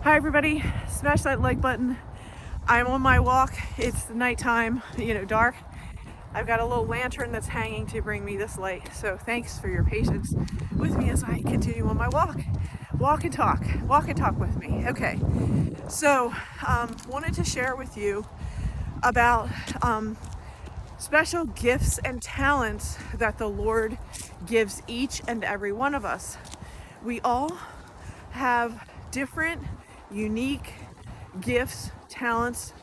Hi everybody, smash that like button. I'm on my walk. It's nighttime, dark. I've got a little lantern that's hanging to bring me this light. So thanks for your patience with me as I continue on my walk. Walk and talk with me. Okay, so wanted to share with you about special gifts and talents that the Lord gives each and every one of us. We all have different, unique gifts, talents,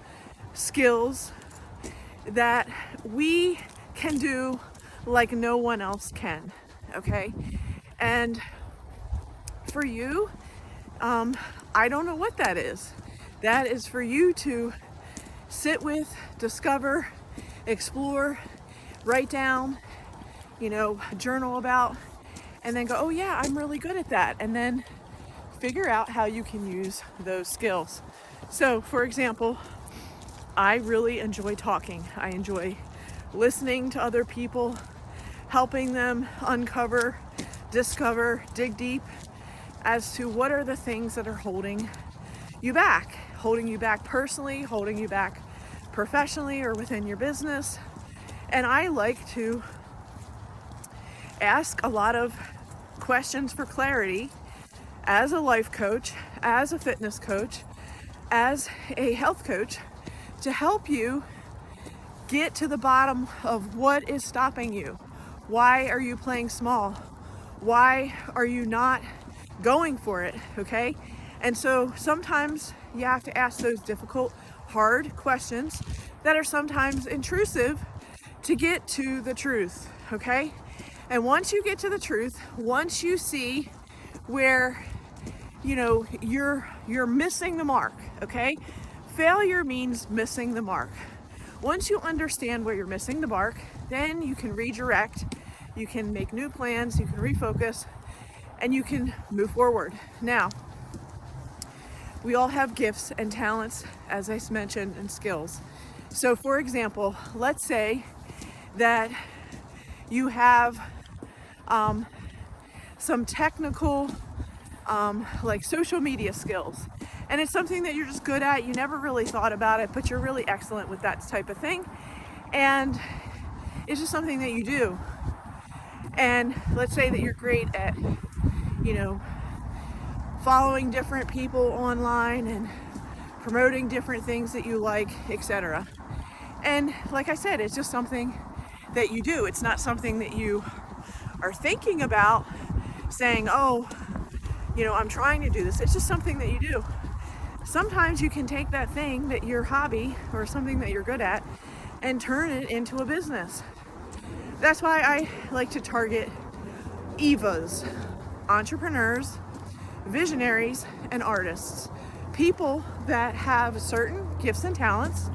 skills that we can do like no one else can, okay? And for you, I don't know what that is. That is for you to sit with, discover, explore, write down, journal about, and then go, oh yeah, I'm really good at that. And then figure out how you can use those skills. So, for example, I really enjoy talking. I enjoy listening to other people, helping them uncover, discover, dig deep as to what are the things that are holding you back personally, holding you back professionally or within your business. And I like to ask a lot of questions for clarity as a life coach, as a fitness coach, as a health coach, to help you get to the bottom of what is stopping you. Why are you playing small? Why are you not going for it? Okay? And so sometimes you have to ask those difficult, hard questions that are sometimes intrusive to get to the truth. Okay? And once you get to the truth, once you see where you're missing the mark, okay? Failure means missing the mark. Once you understand where you're missing the mark, then you can redirect, you can make new plans, you can refocus, and you can move forward. Now, we all have gifts and talents, as I mentioned, and skills. So for example, let's say that you have some technical like social media skills, and it's something that you're just good at. You never really thought about it, but you're really excellent with that type of thing, and it's just something that you do. And let's say that you're great at following different people online and promoting different things that you like, etc. And like I said, it's just something that you do. It's not something that you are thinking about saying, oh, I'm trying to do this. It's just something that you do. Sometimes you can take that thing, that your hobby or something that you're good at, and turn it into a business. That's why I like to target EVAs, entrepreneurs, visionaries, and artists. People that have certain gifts and talents,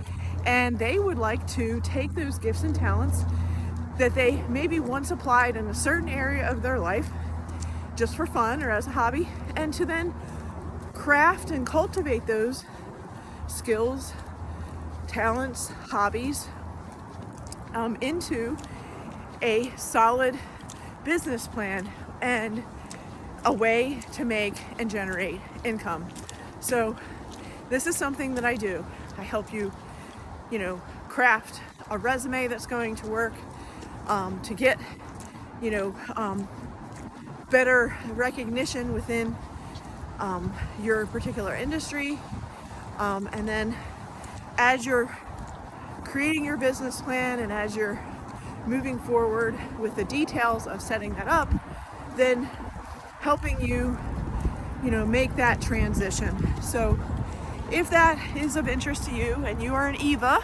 and they would like to take those gifts and talents that they maybe once applied in a certain area of their life just for fun or as a hobby, and to then craft and cultivate those skills, talents, hobbies into a solid business plan and a way to make and generate income. So this is something that I do. I help you, craft a resume that's going to work, to get, better recognition within your particular industry, and then as you're creating your business plan and as you're moving forward with the details of setting that up, then helping you make that transition. So if that is of interest to you and you are an EVA,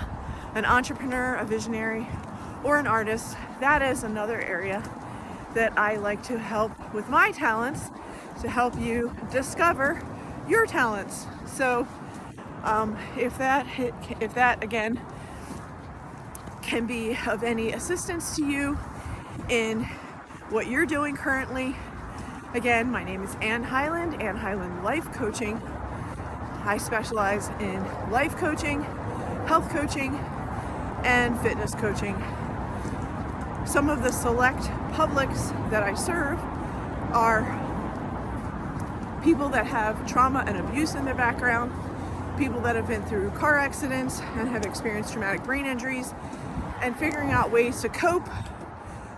an entrepreneur, a visionary, or an artist, that is another area that I like to help with my talents, to help you discover your talents. So if that again can be of any assistance to you in what you're doing currently, again, my name is Hyland, Hyland Life Coaching. I specialize in life coaching, health coaching, and fitness coaching. Some of the select publics that I serve are people that have trauma and abuse in their background, people that have been through car accidents and have experienced traumatic brain injuries, and figuring out ways to cope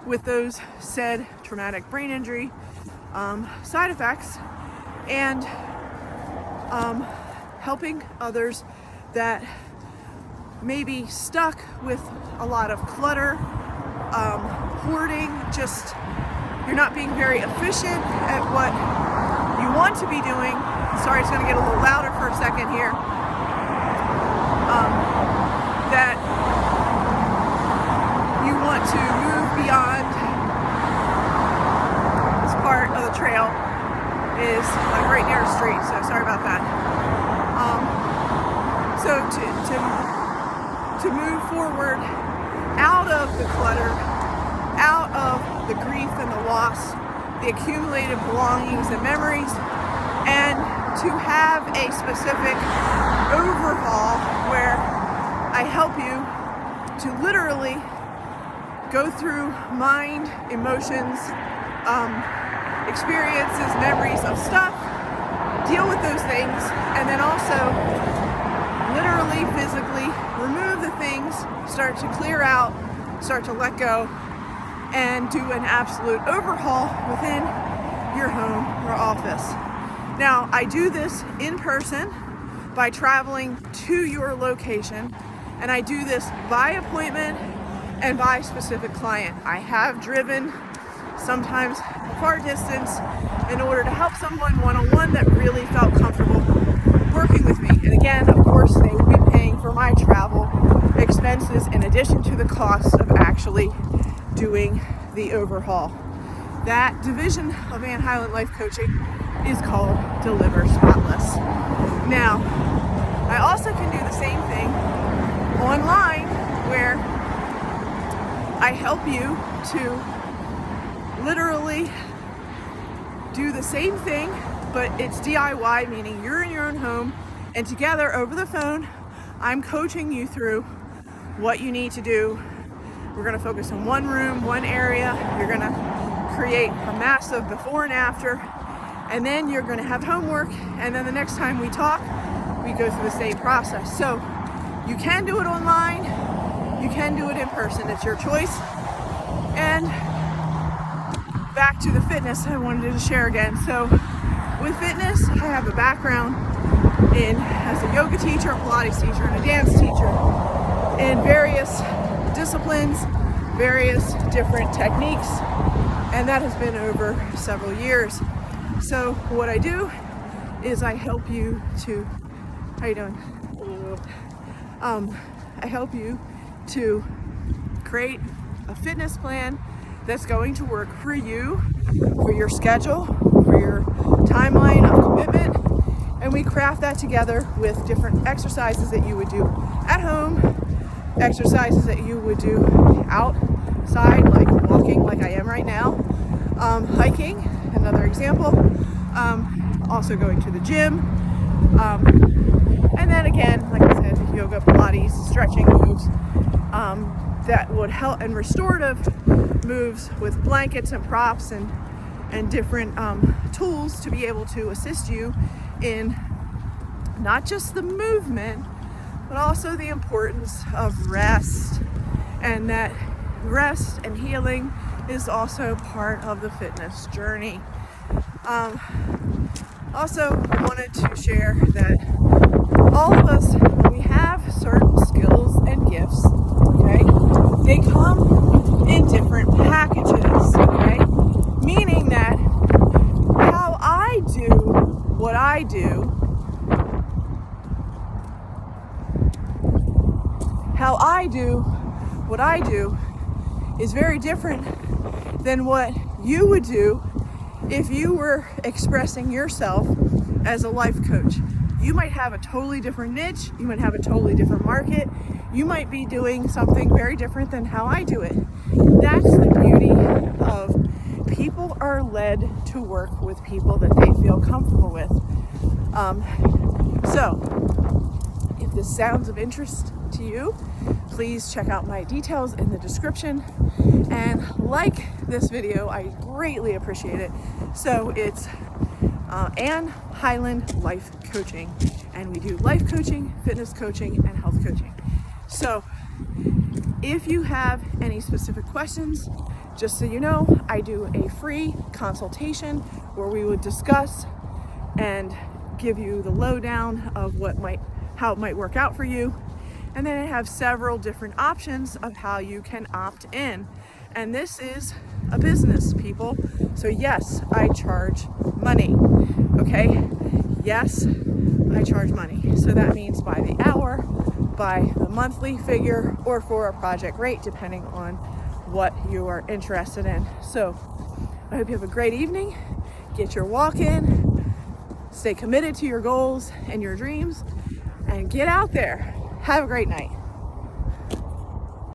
with those said traumatic brain injury side effects, and helping others that may be stuck with a lot of clutter, hoarding, just you're not being very efficient at what you want to be doing. Sorry, it's going to get a little louder for a second here. That you want to move beyond. This part of the trail is like right near a street, so sorry about that. So to move forward out of the clutter, out of the grief and the loss, the accumulated belongings and memories, and to have a specific overhaul where I help you to literally go through mind, emotions, experiences, memories of stuff, deal with those things, and then also literally, physically remove the things, start to clear out, start to let go, and do an absolute overhaul within your home or office. Now, I do this in person by traveling to your location, and I do this by appointment and by specific client. I have driven sometimes a far distance in order to help someone one-on-one that really felt comfortable working with me. And again, of course, they would be paying for my travel expenses in addition to the cost of actually doing the overhaul. That division of Hyland Life Coaching is called Deliver Spotless. Now, I also can do the same thing online, where I help you to literally do the same thing, but it's DIY, meaning you're in your own home, and together over the phone, I'm coaching you through what you need to do. We're going to focus on one room, one area. You're going to create a massive before and after, and then you're going to have homework, and then the next time we talk, we go through the same process. So you can do it online, you can do it in person, it's your choice. And back to the fitness I wanted to share again. So with fitness, I have a background as a yoga teacher, a Pilates teacher, and a dance teacher in various disciplines, various different techniques, and that has been over several years. So what I do is I help you to, how you doing? I help you to create a fitness plan that's going to work for you, for your schedule, for your timeline of commitment, and we craft that together with different exercises that you would do at home, exercises that you would do outside, like walking, like I am right now, hiking, another example, also going to the gym, and then again, like I said, yoga, Pilates, stretching moves, that would help, and restorative moves with blankets and props and different tools to be able to assist you in not just the movement, but also the importance of rest, and that rest and healing is also part of the fitness journey. Also wanted to share that all of us, we have certain skills and gifts, okay? They come in different packages, okay? Meaning that how I do what I do, is very different than what you would do if you were expressing yourself as a life coach. You might have a totally different niche, you might have a totally different market, you might be doing something very different than how I do it. That's the beauty of people are led to work with people that they feel comfortable with. So, if this sounds of interest to you, please check out my details in the description and like this video. I greatly appreciate it. So it's and Hyland Life Coaching. And we do life coaching, fitness coaching, and health coaching. So if you have any specific questions, just so you know, I do a free consultation where we would discuss and give you the lowdown of how it might work out for you. And then I have several different options of how you can opt in. And this is a business, people. So yes, I charge money. Okay? Yes, I charge money. So that means by the hour, by the monthly figure, or for a project rate, depending on what you are interested in. So I hope you have a great evening. Get your walk in, stay committed to your goals and your dreams, and get out there. Have a great night.